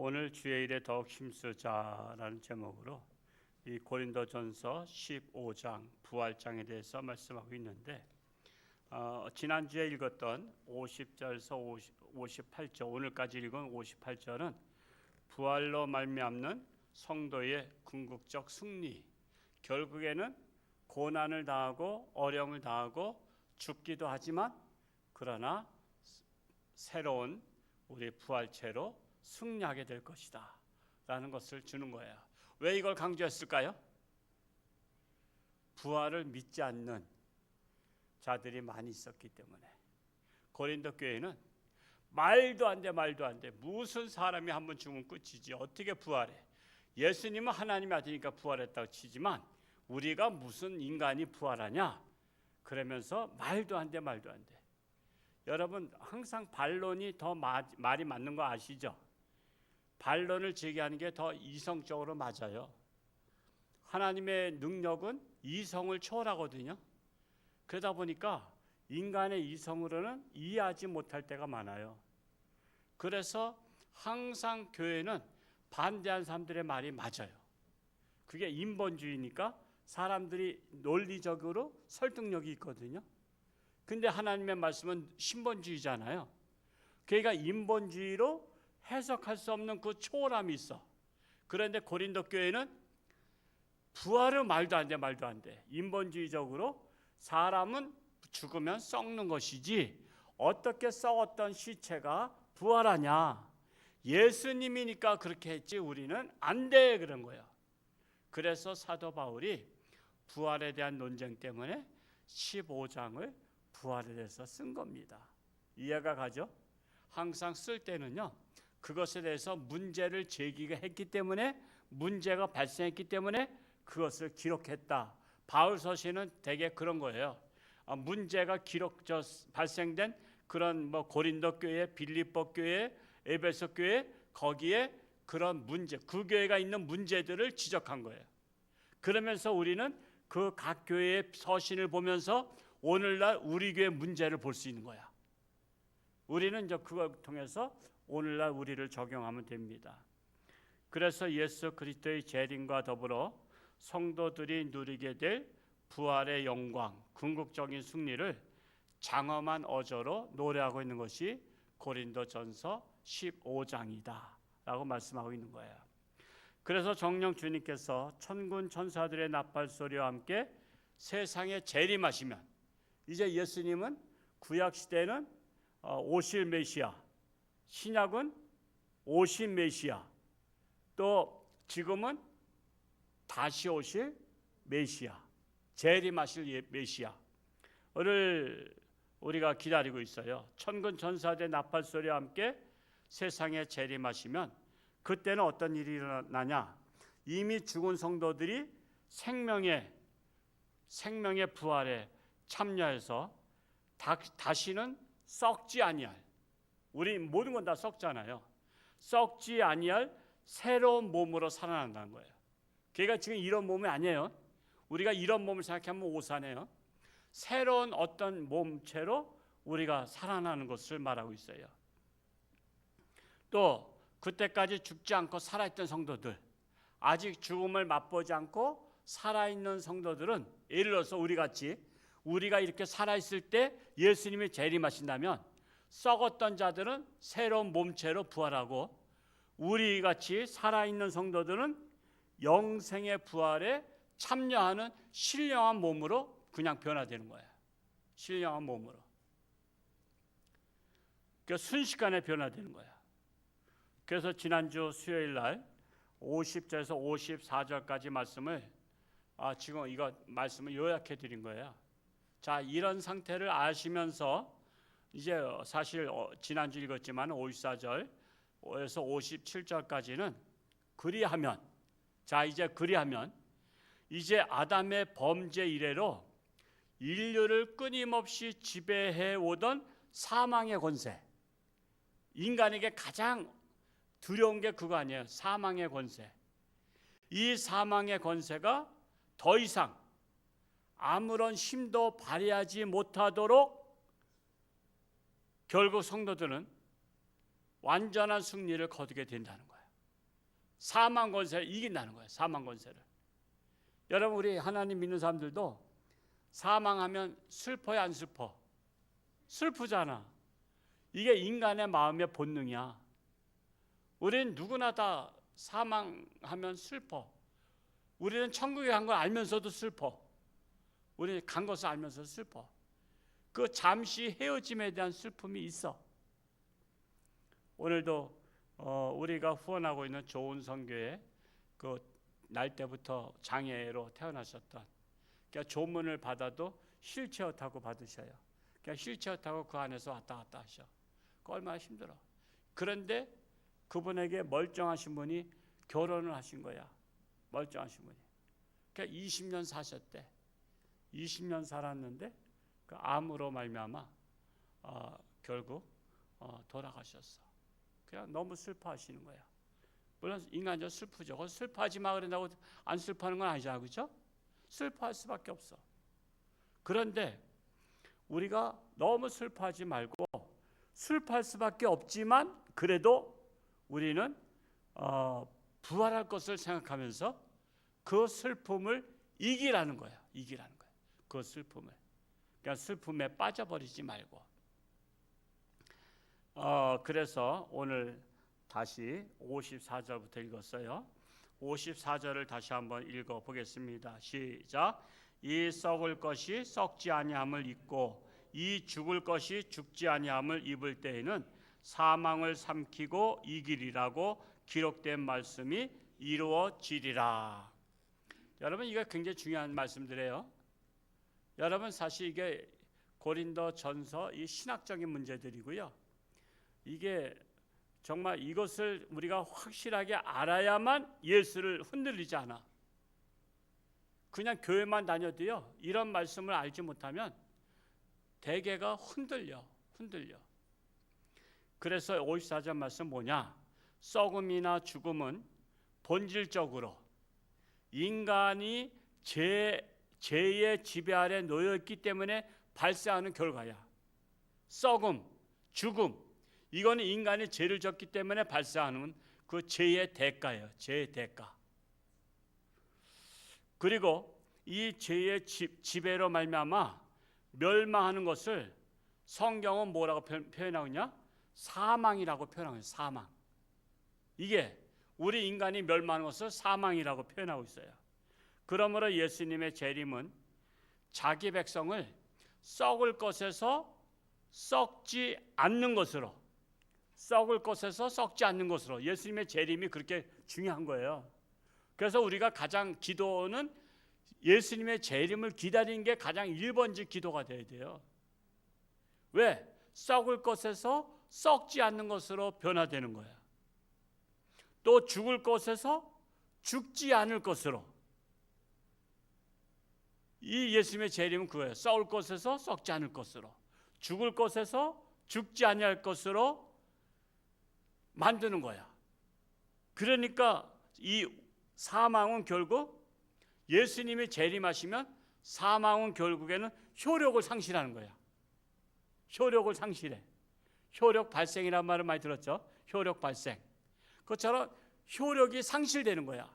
오늘 주의 일에 더욱 힘쓰자라는 제목으로 이 고린도전서 15장 부활장에 대해서 말씀하고 있는데 지난주에 읽었던 50절에서 58절 오늘까지 읽은 58절은 부활로 말미암는 성도의 궁극적 승리, 결국에는 고난을 당하고 어려움을 당하고 죽기도 하지만 그러나 새로운 우리 부활체로 승리하게 될 것이다 라는 것을 주는 거예요. 왜 이걸 강조했을까요? 부활을 믿지 않는 자들이 많이 있었기 때문에. 고린도 교회는 말도 안 돼 무슨 사람이 한 번 죽으면 끝이지 어떻게 부활해. 예수님은 하나님의 아들이니까 부활했다고 치지만 우리가 무슨 인간이 부활하냐 그러면서 말도 안 돼. 여러분 항상 반론이 더 말이 맞는 거 아시죠? 반론을 제기하는 게 더 이성적으로 맞아요. 하나님의 능력은 이성을 초월하거든요. 그러다 보니까 인간의 이성으로는 이해하지 못할 때가 많아요. 그래서 항상 교회는 반대한 사람들의 말이 맞아요. 그게 인본주의니까 사람들이 논리적으로 설득력이 있거든요. 근데 하나님의 말씀은 신본주의잖아요. 그러니까 인본주의로 해석할 수 없는 그 초월함이 있어. 그런데 고린도 교회는 부활은 말도 안 돼. 인본주의적으로 사람은 죽으면 썩는 것이지 어떻게 썩었던 시체가 부활하냐. 예수님이니까 그렇게 했지 우리는 안 돼 그런 거예요. 그래서 사도 바울이 부활에 대한 논쟁 때문에 15장을 부활에 대해서 쓴 겁니다. 이해가 가죠? 항상 쓸 때는요. 그것에 대해서 문제를 제기했기 때문에 문제가 발생했기 때문에 그것을 기록했다. 바울 서신은 대개 그런 거예요. 문제가 발생된 그런 고린도 교회, 빌립보 교회, 에베소 교회 거기에 그런 문제, 그 교회가 있는 문제들을 지적한 거예요. 그러면서 우리는 그 각 교회의 서신을 보면서 오늘날 우리 교회 문제를 볼 수 있는 거야. 우리는 이제 그걸 통해서 오늘날 우리를 적용하면 됩니다. 그래서 예수 그리스도의 재림과 더불어 성도들이 누리게 될 부활의 영광, 궁극적인 승리를 장엄한 어조로 노래하고 있는 것이 고린도전서 15장이다 라고 말씀하고 있는 거예요. 그래서 정령 주님께서 천군 천사들의 나팔소리와 함께 세상에 재림하시면 이제 예수님은 구약시대는 오실 메시아, 신약은 오신 메시아, 또 지금은 다시 오실 메시아, 재림하실 메시아를 우리가 기다리고 있어요. 천군 천사들의 나팔소리와 함께 세상에 재림하시면 그때는 어떤 일이 일어나냐? 이미 죽은 성도들이 생명의 부활에 참여해서 다시는 썩지 아니할, 우리 모든 건 다 썩잖아요. 썩지 아니할 새로운 몸으로 살아난다는 거예요. 그러니까 지금 이런 몸이 아니에요. 우리가 이런 몸을 생각하면 오산해요. 새로운 어떤 몸체로 우리가 살아나는 것을 말하고 있어요. 또 그때까지 죽지 않고 살아있던 성도들, 아직 죽음을 맛보지 않고 살아있는 성도들은 예를 들어서 우리가 이렇게 살아있을 때 예수님이 재림하신다면 썩었던 자들은 새로운 몸체로 부활하고 우리같이 살아있는 성도들은 영생의 부활에 참여하는 신령한 몸으로 그냥 변화되는 거예요. 신령한 몸으로. 그러니까 순식간에 변화되는 거예요. 그래서 지난주 수요일 날 50절에서 54절까지 말씀을 지금 이거 말씀을 요약해 드린 거예요. 자, 이런 상태를 아시면서 이제 사실 지난주 읽었지만 54절에서 57절까지는 그리하면 이제 아담의 범죄 이래로 인류를 끊임없이 지배해 오던 사망의 권세, 인간에게 가장 두려운 게 그거 아니에요. 사망의 권세. 이 사망의 권세가 더 이상 아무런 힘도 발휘하지 못하도록 결국 성도들은 완전한 승리를 거두게 된다는 거예요. 사망 권세를 이긴다는 거예요. 사망 권세를. 여러분, 우리 하나님 믿는 사람들도 사망하면 슬퍼요, 안 슬퍼? 슬프잖아. 이게 인간의 마음의 본능이야. 우리는 누구나 다 사망하면 슬퍼. 우리는 천국에 간 걸 알면서도 슬퍼. 우리는 간 것을 알면서도 슬퍼. 그 잠시 헤어짐에 대한 슬픔이 있어. 오늘도 우리가 후원하고 있는 좋은 선교회 그 날 때부터 장애로 태어나셨던, 그러니까 조문을 받아도 휠체어 타고 받으셔요. 그러니까 휠체어 타고 그 안에서 왔다 갔다 하셔. 그 얼마나 힘들어. 그런데 그분에게 멀쩡하신 분이 결혼을 하신 거야. 멀쩡하신 분이. 그러니까 20년 사셨대. 20년 살았는데 그 암으로 말미암아 결국 돌아가셨어. 그냥 너무 슬퍼하시는 거야. 물론 인간적으로 슬프죠. 슬퍼하지 마 그런다고 안 슬퍼하는 건 아니잖아, 그렇죠? 슬퍼할 수밖에 없어. 그런데 우리가 너무 슬퍼하지 말고, 슬퍼할 수밖에 없지만 그래도 우리는 부활할 것을 생각하면서 그 슬픔을 이기라는 거야. 이기라는 거야. 그 슬픔을. 그러니까 슬픔에 빠져버리지 말고. 그래서 오늘 다시 54절부터 읽었어요. 54절을 다시 한번 읽어보겠습니다. 시작. 이 썩을 것이 썩지 아니함을 입고 이 죽을 것이 죽지 아니함을 입을 때에는 사망을 삼키고 이기리라고 기록된 말씀이 이루어지리라. 여러분, 이게 굉장히 중요한 말씀들이에요. 여러분, 사실 이게 고린도전서 이 신학적인 문제들이고요. 이게 정말 이것을 우리가 확실하게 알아야만 예수를 흔들리지 않아. 그냥 교회만 다녀도요, 이런 말씀을 알지 못하면 대개가 흔들려. 그래서 54절 말씀 뭐냐? 썩음이나 죽음은 본질적으로 인간이 죄의 지배 아래 놓여있기 때문에 발생하는 결과야. 썩음, 죽음, 이거는 인간이 죄를 졌기 때문에 발생하는 그 죄의 대가예요. 죄의 대가. 그리고 이 죄의 지배로 말미암아 멸망하는 것을 성경은 뭐라고 표현하고 있냐? 사망이라고 표현하고 있어요. 사망. 이게 우리 인간이 멸망하는 것을 사망이라고 표현하고 있어요. 그러므로 예수님의 재림은 자기 백성을 썩을 것에서 썩지 않는 것으로, 썩을 것에서 썩지 않는 것으로, 예수님의 재림이 그렇게 중요한 거예요. 그래서 우리가 가장 기도는 예수님의 재림을 기다리는 게 가장 1번지 기도가 돼야 돼요. 왜? 썩을 것에서 썩지 않는 것으로 변화되는 거야. 또 죽을 것에서 죽지 않을 것으로. 이 예수님의 재림은 그거예요. 썩을 것에서 썩지 않을 것으로, 죽을 것에서 죽지 아니할 것으로 만드는 거야. 그러니까 이 사망은 결국 예수님이 재림하시면 사망은 결국에는 효력을 상실하는 거야. 효력을 상실해. 효력 발생이라는 말을 많이 들었죠. 효력 발생. 그것처럼 효력이 상실되는 거야.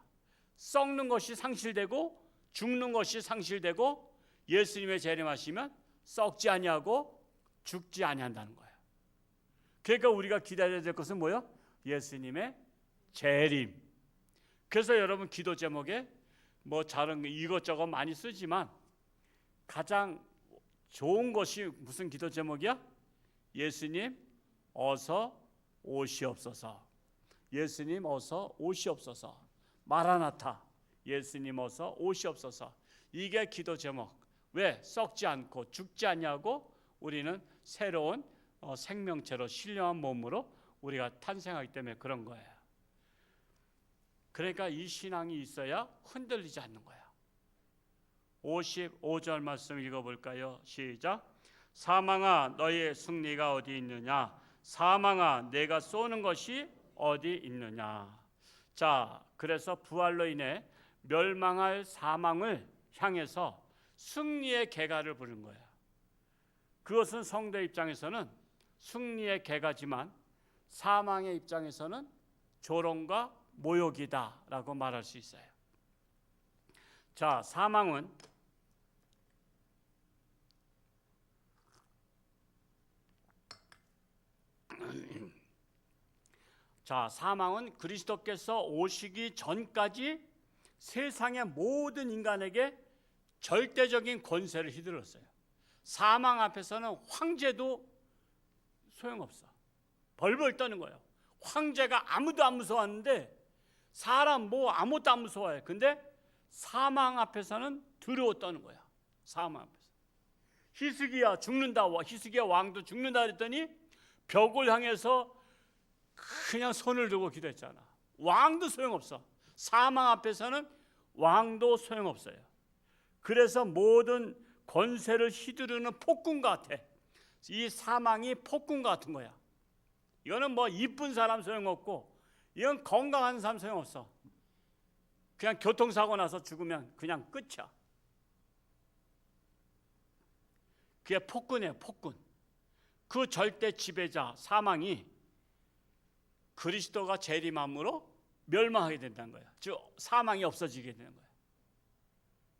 썩는 것이 상실되고 죽는 것이 상실되고 예수님의 재림하시면 썩지 아니하고 죽지 아니한다는 거야. 그러니까 우리가 기다려야 될 것은 뭐예요? 예수님의 재림. 그래서 여러분 기도 제목에 뭐 다른 이것저것 많이 쓰지만 가장 좋은 것이 무슨 기도 제목이야? 예수님 어서 오시옵소서. 예수님 어서 오시옵소서. 마라나타. 예수님 어서 오시옵소서. 이게 기도 제목. 왜? 썩지 않고 죽지 않냐고 우리는 새로운 생명체로 신령한 몸으로 우리가 탄생하기 때문에 그런 거예요. 그러니까 이 신앙이 있어야 흔들리지 않는 거야. 55절 말씀 읽어볼까요? 시작. 사망아 너의 승리가 어디 있느냐? 사망아 내가 쏘는 것이 어디 있느냐? 자, 그래서 부활로 인해 멸망할 사망을 향해서 승리의 개가를 부른 거야. 그것은 성도 입장에서는 승리의 개가지만 사망의 입장에서는 조롱과 모욕이다라고 말할 수 있어요. 자, 사망은 그리스도께서 오시기 전까지 세상의 모든 인간에게 절대적인 권세를 휘둘렀어요. 사망 앞에서는 황제도 소용없어. 벌벌 떠는 거예요. 황제가 아무도 안 무서워하는데 사람 뭐 아무것도 안 무서워해. 근데 사망 앞에서는 두려워 떠는 거야. 사망 앞에서. 히스기야 죽는다. 히스기야 왕도 죽는다 그랬더니 벽을 향해서 그냥 손을 들고 기도했잖아. 왕도 소용없어. 사망 앞에서는 왕도 소용없어요. 그래서 모든 권세를 휘두르는 폭군 같아. 이 사망이 폭군 같은 거야. 이거는 뭐 이쁜 사람 소용없고 이건 건강한 사람 소용없어. 그냥 교통사고 나서 죽으면 그냥 끝이야. 그게 폭군이에요. 폭군. 그 절대 지배자 사망이 그리스도가 재림함으로 멸망하게 된다는 거야. 즉 사망이 없어지게 되는 거야.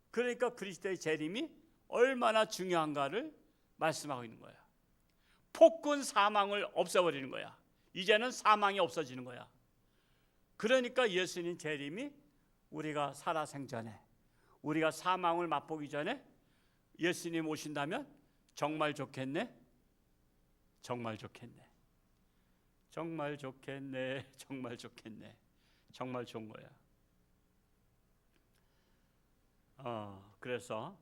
그러니까 그리스도의 재림이 얼마나 중요한가를 말씀하고 있는 거야. 폭군 사망을 없애버리는 거야. 이제는 사망이 없어지는 거야. 그러니까 예수님 재림이 우리가 살아생전에, 우리가 사망을 맛보기 전에 예수님 오신다면 정말 좋겠네. 정말 좋겠네. 정말 좋겠네. 정말 좋겠네. 정말 좋은 거야. 그래서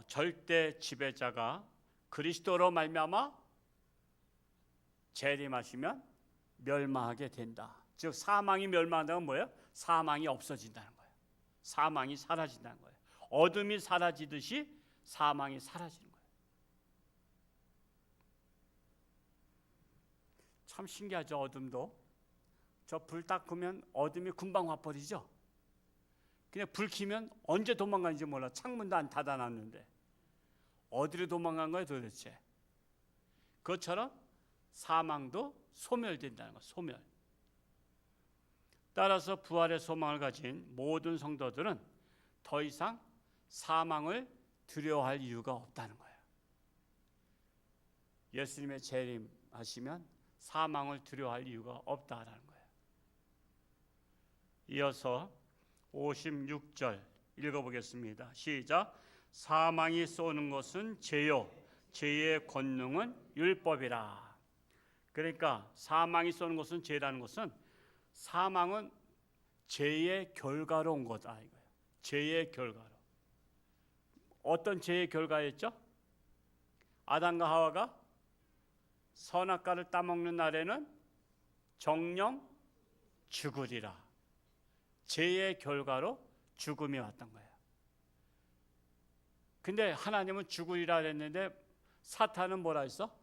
절대 지배자가 그리스도로 말미암아 재림하시면 멸망하게 된다. 즉 사망이 멸망한다는 건 뭐예요? 사망이 없어진다는 거예요. 사망이 사라진다는 거예요. 어둠이 사라지듯이 사망이 사라지는 거예요. 참 신기하죠. 어둠도 저 불 딱 끄면 어둠이 금방 와버리죠. 그냥 불 켜면 언제 도망가는지 몰라. 창문도 안 닫아놨는데 어디로 도망간 거예요 도대체. 그것처럼 사망도 소멸된다는 거예요. 소멸. 따라서 부활의 소망을 가진 모든 성도들은 더 이상 사망을 두려워할 이유가 없다는 거예요. 예수님의 재림하시면 사망을 두려워할 이유가 없다라는 거예요. 이어서 56절 읽어보겠습니다. 시작. 사망이 쏘는 것은 죄요, 죄의 권능은 율법이라. 그러니까 사망이 쏘는 것은 죄라는 것은 사망은 죄의 결과로 온 거다 이거예요. 죄의 결과로. 어떤 죄의 결과였죠? 아담과 하와가 선악과를 따먹는 날에는 정령 죽으리라. 죄의 결과로 죽음이 왔던 거예요. 근데 하나님은 죽으리라 그랬는데 사탄은 뭐라 했어?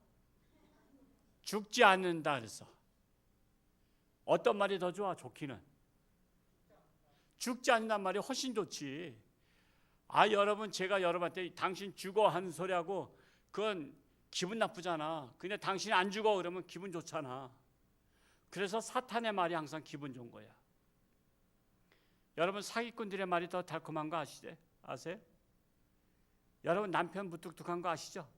죽지 않는다 그랬어. 어떤 말이 더 좋아? 좋기는 죽지 않는단 말이 훨씬 좋지. 여러분 제가 여러분한테 당신 죽어 하는 소리하고 그건 기분 나쁘잖아. 근데 당신이 안 죽어 그러면 기분 좋잖아. 그래서 사탄의 말이 항상 기분 좋은 거야. 여러분 사기꾼들의 말이 더 달콤한 거 아세요? 여러분 남편 무뚝뚝한 거 아시죠?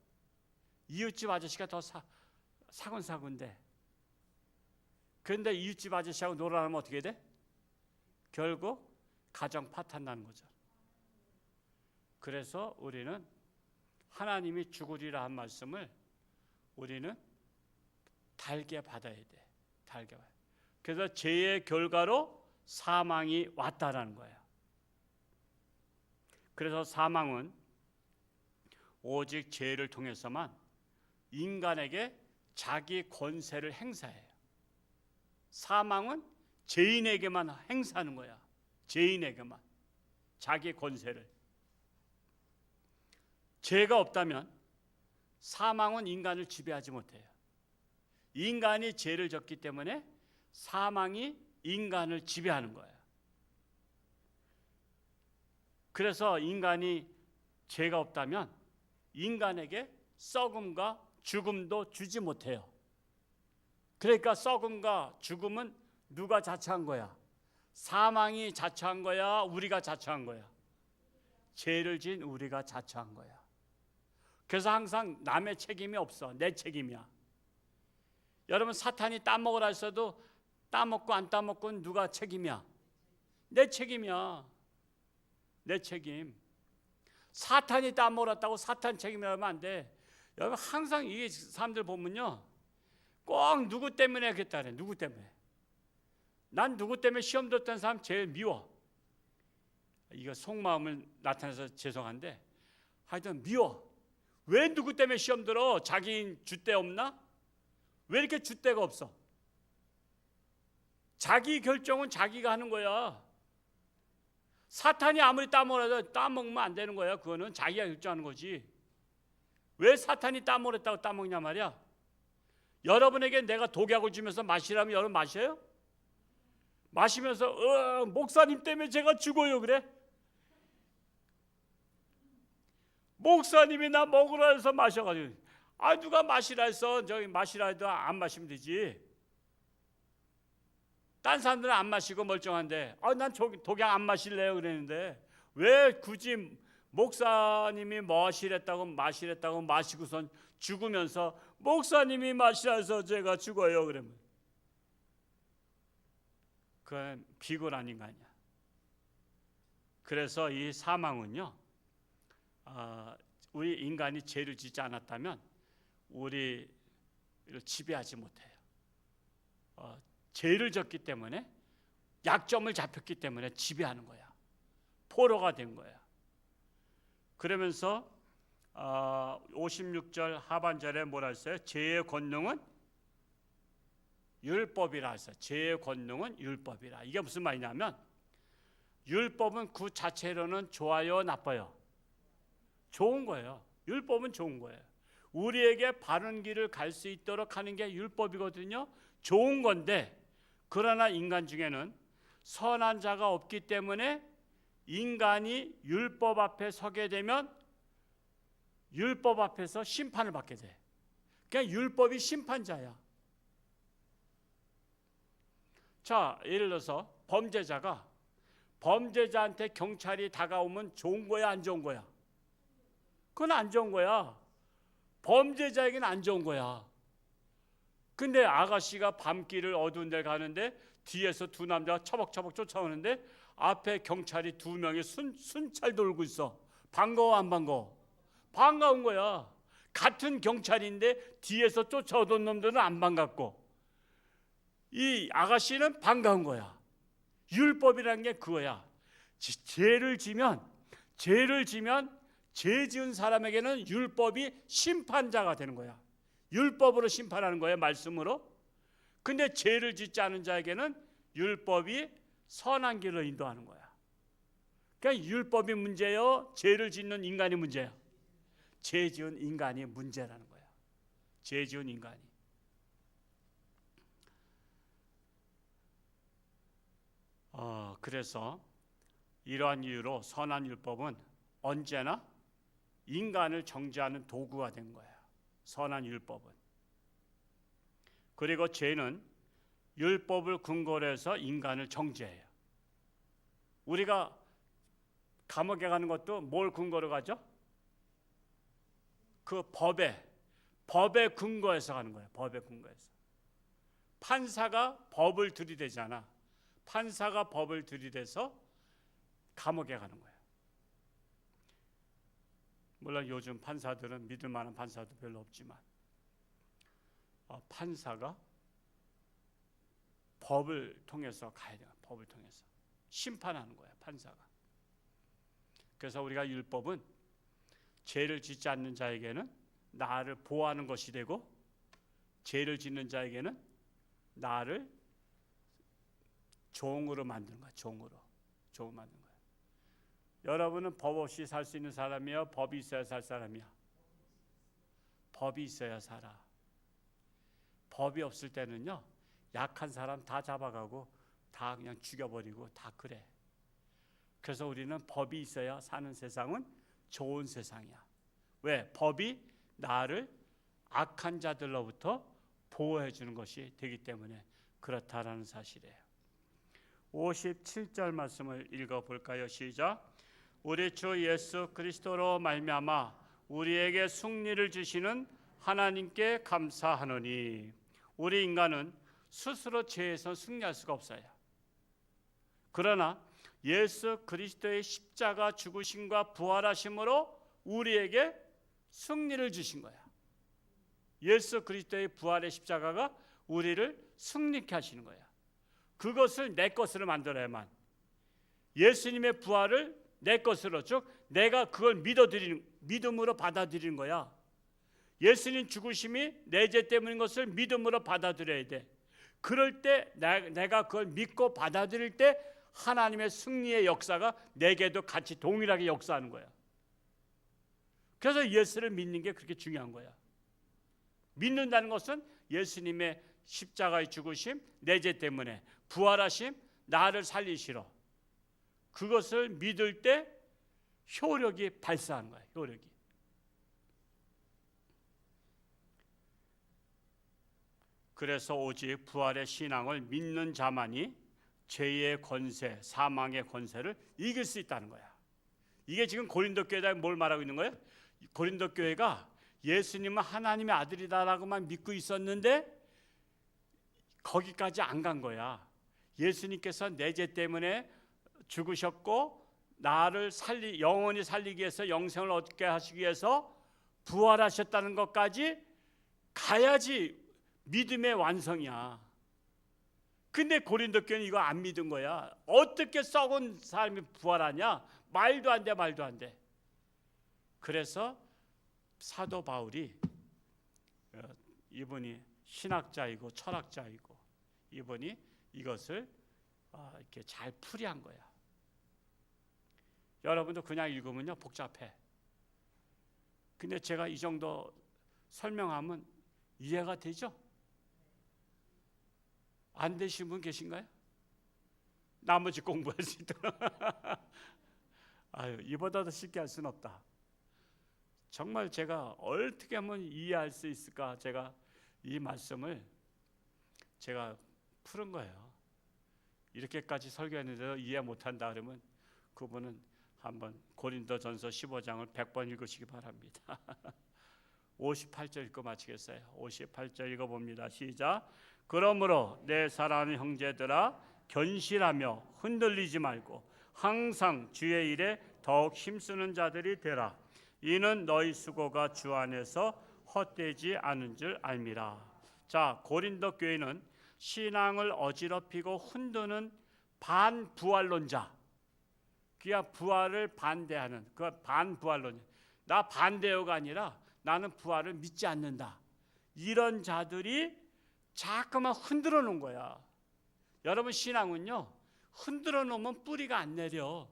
이웃집 아저씨가 더 사근사근데 그런데 이웃집 아저씨하고 놀아나면 어떻게 돼? 결국 가정 파탄 나는 거죠. 그래서 우리는 하나님이 죽으리라 한 말씀을 우리는 달게 받아야 돼. 달게 받아야 돼. 그래서 죄의 결과로 사망이 왔다라는 거예요. 그래서 사망은 오직 죄를 통해서만 인간에게 자기 권세를 행사해요. 사망은 죄인에게만 행사하는 거야. 죄인에게만 자기 권세를. 죄가 없다면 사망은 인간을 지배하지 못해요. 인간이 죄를 졌기 때문에 사망이 인간을 지배하는 거예요. 그래서 인간이 죄가 없다면 인간에게 썩음과 죽음도 주지 못해요. 그러니까 썩음과 죽음은 누가 자처한 거야? 사망이 자처한 거야? 우리가 자처한 거야? 죄를 지은 우리가 자처한 거야. 그래서 항상 남의 책임이 없어. 내 책임이야. 여러분, 사탄이 따먹으라 했어도 따먹고 안 따먹고는 누가 책임이야? 내 책임이야. 내 책임. 사탄이 따먹었다고 사탄 책임이라면 안 돼. 여러분, 항상 이 사람들 보면요, 꼭 누구 때문에 하겠다 그래. 누구 때문에. 난 누구 때문에 시험 들었던 사람 제일 미워. 이거 속마음을 나타내서 죄송한데 하여튼 미워. 왜 누구 때문에 시험 들어? 자기 줏대 없나? 왜 이렇게 줏대가 없어? 자기 결정은 자기가 하는 거야. 사탄이 아무리 따먹어도 따먹으면 안 되는 거야. 그거는 자기가 결정하는 거지. 왜 사탄이 따먹었다고 따먹냐 말이야. 여러분에게 내가 독약을 주면서 마시라면 여러분 마셔요? 마시면서 목사님 때문에 제가 죽어요 그래? 목사님이 나 먹으라 해서 마셔가지고, 누가 마시라 해서 저기 마시라 해도 안 마시면 되지. 딴 사람들은 안 마시고 멀쩡한데 난 독약 안 마실래요 그랬는데 왜 굳이 목사님이 마시랬다고 마시고선 죽으면서 목사님이 마시라 해서 제가 죽어요 그러면 그건 비굴 아닌 거 아니야. 그래서 이 사망은요, 우리 인간이 죄를 짓지 않았다면 우리를 지배하지 못해요. 죄를 졌기 때문에, 약점을 잡혔기 때문에 지배하는 거야. 포로가 된 거야. 그러면서 56절 하반절에 뭐라 했어요? 죄의 권능은 율법이라 했어요. 죄의 권능은 율법이라. 이게 무슨 말이냐면 율법은 그 자체로는 좋아요, 나빠요? 좋은 거예요. 율법은 좋은 거예요. 우리에게 바른 길을 갈 수 있도록 하는 게 율법이거든요. 좋은 건데, 그러나 인간 중에는 선한 자가 없기 때문에 인간이 율법 앞에 서게 되면 율법 앞에서 심판을 받게 돼. 그러니까 율법이 심판자야. 자, 예를 들어서 범죄자한테 경찰이 다가오면 좋은 거야, 안 좋은 거야? 그건 안 좋은 거야. 범죄자에게는 안 좋은 거야. 근데 아가씨가 밤길을 어두운 데 가는데 뒤에서 두 남자가 처벅처벅 쫓아오는데 앞에 경찰이 두 명이 순찰 돌고 있어. 반가워, 안 반가워? 반가운 거야. 같은 경찰인데 뒤에서 쫓아오던 놈들은 안 반갑고 이 아가씨는 반가운 거야. 율법이라는 게 그거야. 죄를 지면 죄 지은 사람에게는 율법이 심판자가 되는 거야. 율법으로 심판하는 거예요, 말씀으로. 근데 죄를 짓지 않은 자에게는 율법이 선한 길로 인도하는 거야. 그러니까 율법이 문제예요, 죄를 짓는 인간이 문제야? 죄 지은 인간이 문제라는 거야. 죄 지은 인간이. 그래서 이러한 이유로 선한 율법은 언제나 인간을 정죄하는 도구가 된 거야. 선한 율법은. 그리고 죄는 율법을 근거로 해서 인간을 정죄해요. 우리가 감옥에 가는 것도 뭘 근거로 가죠? 그 법에 근거해서 가는 거예요. 법에 근거해서. 판사가 법을 들이대잖아. 판사가 법을 들이대서 감옥에 가는 거예요. 물론 요즘 판사들은 믿을 만한 판사도 별로 없지만 판사가 법을 통해서 가야 돼요. 법을 통해서 심판하는 거예요, 판사가. 그래서 우리가 율법은 죄를 짓지 않는 자에게는 나를 보호하는 것이 되고 죄를 짓는 자에게는 나를 종으로 만드는 거야. 종으로 만드는 거야. 여러분은 법 없이 살 수 있는 사람이야? 법이 있어야 살 사람이야? 법이 있어야 살아. 법이 없을 때는요, 약한 사람 다 잡아가고 다 그냥 죽여버리고 다 그래. 그래서 우리는 법이 있어야 사는 세상은 좋은 세상이야. 왜? 법이 나를 악한 자들로부터 보호해 주는 것이 되기 때문에 그렇다라는 사실이에요. 57절 말씀을 읽어볼까요? 시작. 우리 주 예수 그리스도로 말미암아 우리에게 승리를 주시는 하나님께 감사하노니. 우리 인간은 스스로 죄에서 승리할 수가 없어요. 그러나 예수 그리스도의 십자가 죽으심과 부활하심으로 우리에게 승리를 주신 거야. 예수 그리스도의 부활의 십자가가 우리를 승리케 하시는 거야. 그것을 내 것으로 만들어야만, 예수님의 부활을 내 것으로, 즉 내가 그걸 믿음으로 받아들이는 거야. 예수님 죽으심이 내 죄 때문인 것을 믿음으로 받아들여야 돼. 그럴 때 내가 그걸 믿고 받아들일 때 하나님의 승리의 역사가 내게도 같이 동일하게 역사하는 거야. 그래서 예수를 믿는 게 그렇게 중요한 거야. 믿는다는 것은 예수님의 십자가의 죽으심, 내 죄 때문에 부활하심, 나를 살리시러, 그것을 믿을 때 효력이 발사하는 거야. 효력이. 그래서 오직 부활의 신앙을 믿는 자만이 죄의 권세, 사망의 권세를 이길 수 있다는 거야. 이게 지금 고린도 교회가 뭘 말하고 있는 거예요? 고린도 교회가 예수님은 하나님의 아들이다라고만 믿고 있었는데 거기까지 안 간 거야. 예수님께서 내 죄 때문에 죽으셨고 나를 영원히 살리기 위해서, 영생을 얻게 하시기 위해서 부활하셨다는 것까지 가야지 믿음의 완성이야. 근데 고린도 교회는 이거 안 믿은 거야. 어떻게 썩은 사람이 부활하냐? 말도 안 돼, 말도 안 돼. 그래서 사도 바울이, 이분이 신학자이고 철학자이고, 이분이 이것을 이렇게 잘 풀이한 거야. 여러분도 그냥 읽으면요 복잡해. 근데 제가 이 정도 설명하면 이해가 되죠? 안 되신 분 계신가요? 나머지 공부할 수 있도록. 아유, 이보다 더 쉽게 할 수는 없다. 정말 제가 어떻게 하면 이해할 수 있을까? 제가 이 말씀을 제가 푸른 거예요. 이렇게까지 설교했는데도 이해 못한다 그러면 그분은 한번 고린도전서 15장을 100번 읽으시기 바랍니다. 58절 읽고 마치겠어요. 58절 읽어봅니다. 시작. 그러므로 내 사랑하는 형제들아, 견실하며 흔들리지 말고 항상 주의 일에 더욱 힘쓰는 자들이 되라. 이는 너희 수고가 주 안에서 헛되지 않은 줄 알미라. 자, 고린도 교회는 신앙을 어지럽히고 흔드는 반부활론자, 그야 부활을 반대하는 그 반부활론자, 나 반대요가 아니라 나는 부활을 믿지 않는다, 이런 자들이 자꾸만 흔들어 놓은 거야. 여러분, 신앙은요 흔들어 놓으면 뿌리가 안 내려.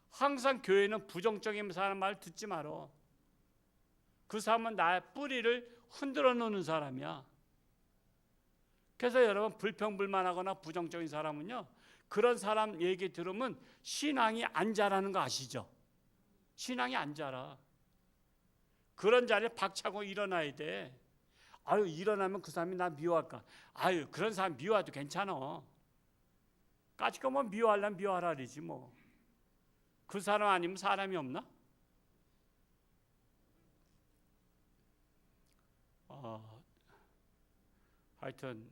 항상 교회는 부정적인 사람 말 듣지 말어. 그 사람은 나의 뿌리를 흔들어 놓는 사람이야. 그래서 여러분, 불평불만하거나 부정적인 사람은요, 그런 사람 얘기 들으면 신앙이 안 자라는 거 아시죠? 신앙이 안 자라. 그런 자리에 박차고 일어나야 돼. 아유, 일어나면 그 사람이 나 미워할까? 아유, 그런 사람 미워해도 괜찮아. 까짓거 뭐 미워하려면 미워하라 그러지 뭐. 그 사람 아니면 사람이 없나? 하여튼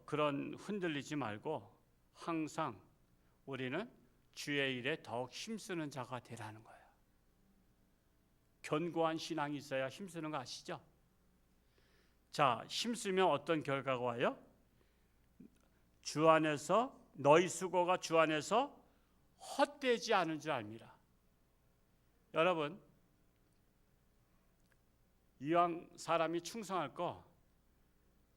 그런 흔들리지 말고 항상 우리는 주의 일에 더욱 힘쓰는 자가 되라는 거예요. 견고한 신앙이 있어야 힘쓰는 거 아시죠? 자, 힘쓰면 어떤 결과가 와요? 주 안에서, 너희 수고가 주 안에서 헛되지 않은 줄 압니다. 여러분, 이왕 사람이 충성할 거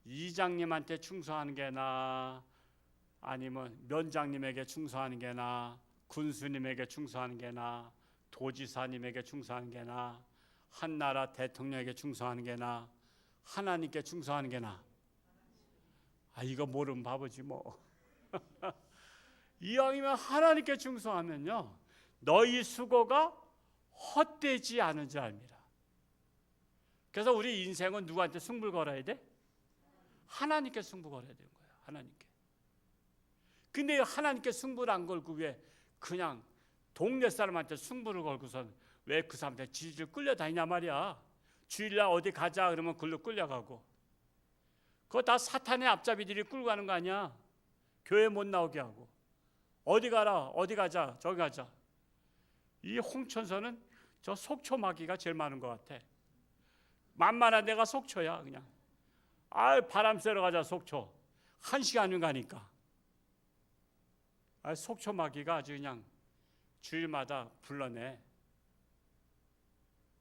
이장님한테 충성하는 게 나아, 아니면 면장님에게 충성하는 게 나아, 군수님에게 충성하는 게 나아, 도지사님에게 충성하는 게 나아, 한 나라 대통령에게 충성하는 게 나아, 하나님께 충성하는 게 나아? 이거 모르면 바보지 뭐. 이왕이면 하나님께 충성하면요 너희 수고가 헛되지 않은 줄 압니다. 그래서 우리 인생은 누구한테 승부를 걸어야 돼? 하나님께 승부 걸어야 되는 거예요. 하나님께. 근데 하나님께 승부를 안 걸고 왜 그냥 동네 사람한테 승부를 걸고선 왜 그 사람한테 질질 끌려다니냐 말이야. 주일날 어디 가자 그러면 글로 끌려가고. 그거 다 사탄의 앞잡이들이 끌고 가는 거 아니야. 교회 못 나오게 하고. 어디 가라, 어디 가자, 저기 가자. 이 홍천서는 저 속초 마귀가 제일 많은 것 같아. 만만한 데가 속초야 그냥. 바람 쐬러 가자 속초. 1시간은 가니까. 속초 마귀가 아주 그냥 주일마다 불러내.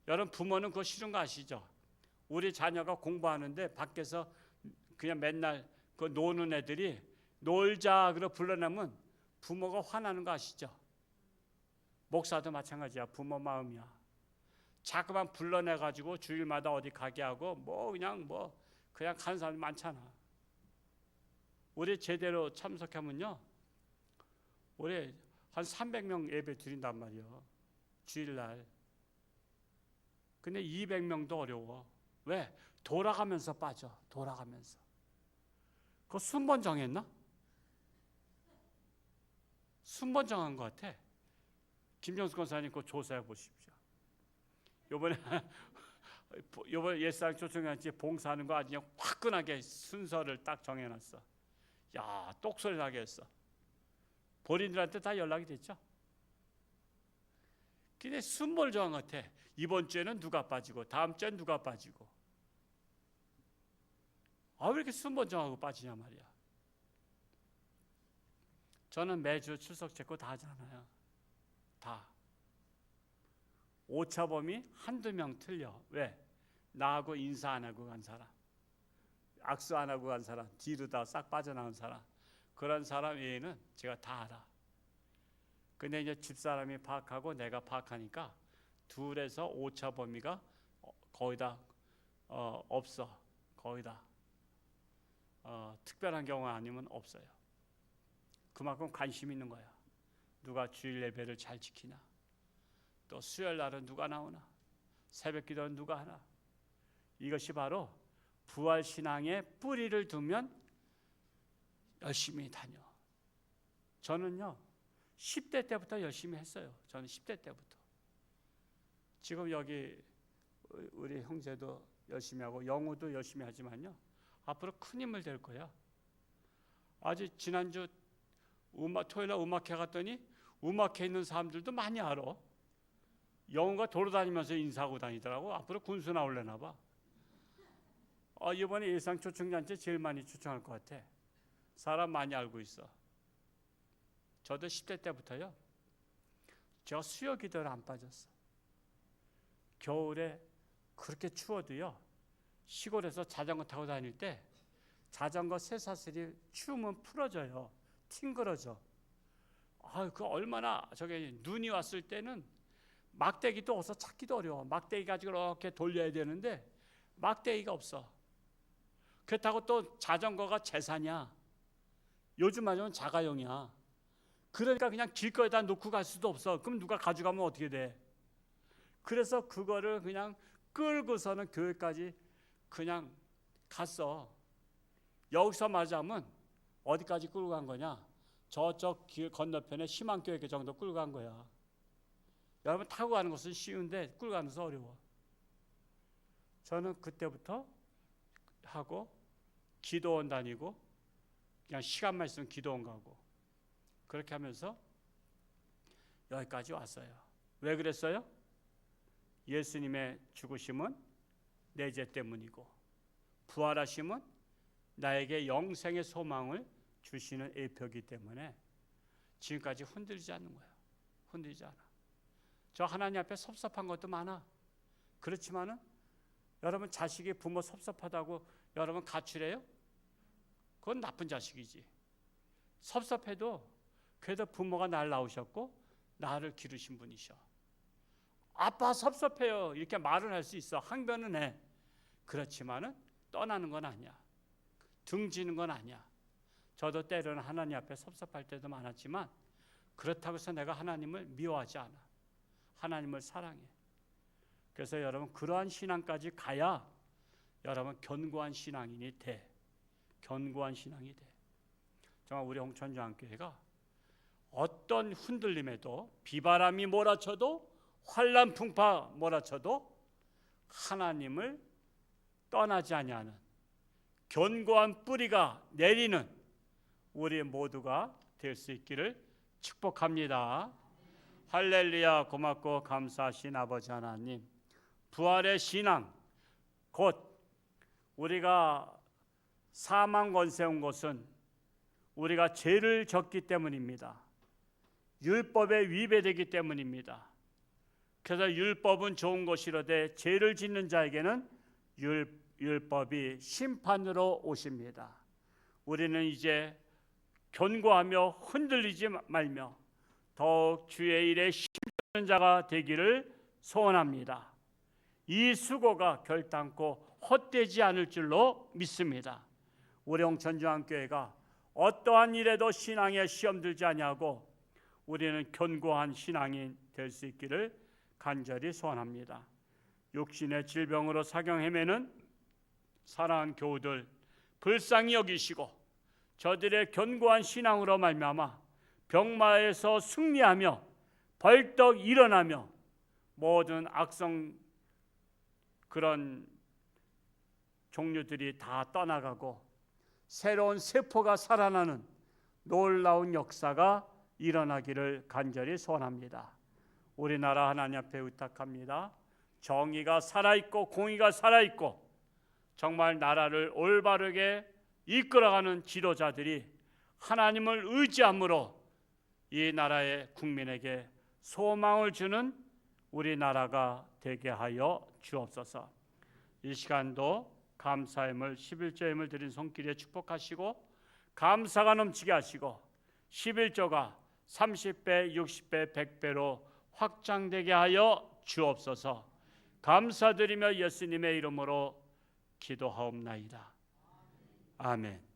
여러분 부모는 그거 싫은 거 아시죠? 우리 자녀가 공부하는데 밖에서 그냥 맨날 그 노는 애들이 놀자 그러 불러내면 부모가 화나는 거 아시죠? 목사도 마찬가지야. 부모 마음이야. 자꾸만 불러내가지고 주일마다 어디 가게 하고 그냥 가는 사람이 많잖아. 우리 제대로 참석하면요, 우리 한 300명 예배 드린단 말이에요. 주일날. 근데 200명도 어려워. 왜? 돌아가면서 빠져. 돌아가면서. 그거 순번 정했나? 순번 정한 것 같아. 김정수 권사님 그거 조사해 보십시오. 요번에 옛사랑 초청한지 봉사하는 거 아주 그냥 화끈하게 순서를 딱 정해놨어. 야, 똑소리 나게 했어. 본인들한테 다 연락이 됐죠. 근데 순번을 정한 것 같아. 이번 주에는 누가 빠지고 다음 주에는 누가 빠지고. 왜 이렇게 순번 정하고 빠지냐 말이야. 저는 매주 출석 체크 다 하잖아요. 다. 오차범위 한두 명 틀려. 왜? 나하고 인사 안 하고 간 사람, 악수 안 하고 간 사람, 뒤로 다 싹 빠져나온 사람, 그런 사람 외에는 제가 다 알아. 근데 이제 집사람이 파악하고 내가 파악하니까 둘에서 오차 범위가 거의 다 없어. 거의 다 특별한 경우 아니면 없어요. 그만큼 관심 있는 거야. 누가 주일 예배를 잘 지키나, 또 수요일 날은 누가 나오나, 새벽 기도는 누가 하나. 이것이 바로 부활 신앙의 뿌리를 두면 열심히 다녀. 저는요 10대 때부터 열심히 했어요. 저는 10대 때부터. 지금 여기 우리 형제도 열심히 하고 영우도 열심히 하지만요, 앞으로 큰 힘을 될 거야. 아주 지난주 토요일날 음악회 갔더니 음악회 있는 사람들도 많이 알아. 영우가 돌아다니면서 인사하고 다니더라고. 앞으로 군수 나올래나 봐. 이번에 예상 초청자한테 제일 많이 초청할 것 같아. 사람 많이 알고 있어. 저도 10대 때부터요, 저 수요 기도를 안 빠졌어. 겨울에 그렇게 추워도요, 시골에서 자전거 타고 다닐 때 자전거 쇠사슬이 추우면 풀어져요. 튕그러져. 그 얼마나 저게 눈이 왔을 때는 막대기도 없어. 찾기도 어려워. 막대기 가지고 이렇게 돌려야 되는데 막대기가 없어. 그렇다고 또 자전거가 재산이야. 요즘 말하면 자가용이야. 그러니까 그냥 길거리에다 놓고 갈 수도 없어. 그럼 누가 가져가면 어떻게 돼? 그래서 그거를 그냥 끌고서는 교회까지 그냥 갔어. 여기서 말하자면 어디까지 끌고 간 거냐? 저쪽 길 건너편에 희망교회 정도 끌고 간 거야. 여러분 타고 가는 것은 쉬운데 끌고 가는 것은 어려워. 저는 그때부터 하고 기도원 다니고 그냥 시간만 있으면 기도원 가고 그렇게 하면서 여기까지 왔어요. 왜 그랬어요? 예수님의 죽으심은 내 죄 때문이고 부활하심은 나에게 영생의 소망을 주시는 예표이기 때문에 지금까지 흔들리지 않는 거예요. 흔들리지 않아. 저 하나님 앞에 섭섭한 것도 많아. 그렇지만은 여러분 자식이 부모 섭섭하다고 여러분 가출해요? 그건 나쁜 자식이지. 섭섭해도 그래도 부모가 날 낳으셨고 나를 기르신 분이셔. 아빠 섭섭해요 이렇게 말은 할 수 있어. 항변은 해. 그렇지만은 떠나는 건 아니야. 등지는 건 아니야. 저도 때로는 하나님 앞에 섭섭할 때도 많았지만 그렇다고 해서 내가 하나님을 미워하지 않아. 하나님을 사랑해. 그래서 여러분 그러한 신앙까지 가야 여러분 견고한 신앙인이 돼. 견고한 신앙이 돼. 정말 우리 홍천중앙교회가 어떤 흔들림에도 비바람이 몰아쳐도 환란 풍파 몰아쳐도 하나님을 떠나지 아니하는 견고한 뿌리가 내리는 우리 모두가 될 수 있기를 축복합니다. 할렐루야. 고맙고 감사하신 아버지 하나님, 부활의 신앙 곧 우리가 사망 권세 온 것은 우리가 죄를 졌기 때문입니다. 율법에 위배되기 때문입니다. 그래서 율법은 좋은 것이로되 죄를 짓는 자에게는 율법이 심판으로 오십니다. 우리는 이제 견고하며 흔들리지 말며 더욱 주의 일에 힘쓰는 자가 되기를 소원합니다. 이 수고가 결단코 헛되지 않을 줄로 믿습니다. 우리 홍천중앙교회가 어떠한 일에도 신앙에 시험 들지 아니하고 우리는 견고한 신앙이 될 수 있기를 간절히 소원합니다. 육신의 질병으로 사경 헤매는 사랑하는 교우들 불쌍히 여기시고 저들의 견고한 신앙으로 말미암아 병마에서 승리하며 벌떡 일어나며 모든 악성 그런 종류들이 다 떠나가고 새로운 세포가 살아나는 놀라운 역사가 일어나기를 간절히 소원합니다. 우리나라 하나님 앞에 의탁합니다. 정의가 살아있고 공의가 살아있고 정말 나라를 올바르게 이끌어가는 지도자들이 하나님을 의지함으로 이 나라의 국민에게 소망을 주는 우리나라가 되게 하여 주옵소서. 이 시간도 감사의 힘을 11조의 힘을 드린 손길에 축복하시고 감사가 넘치게 하시고 11조가 30배, 60배, 100배로 확장되게 하여 주옵소서. 감사드리며 예수님의 이름으로 기도하옵나이다. 아멘.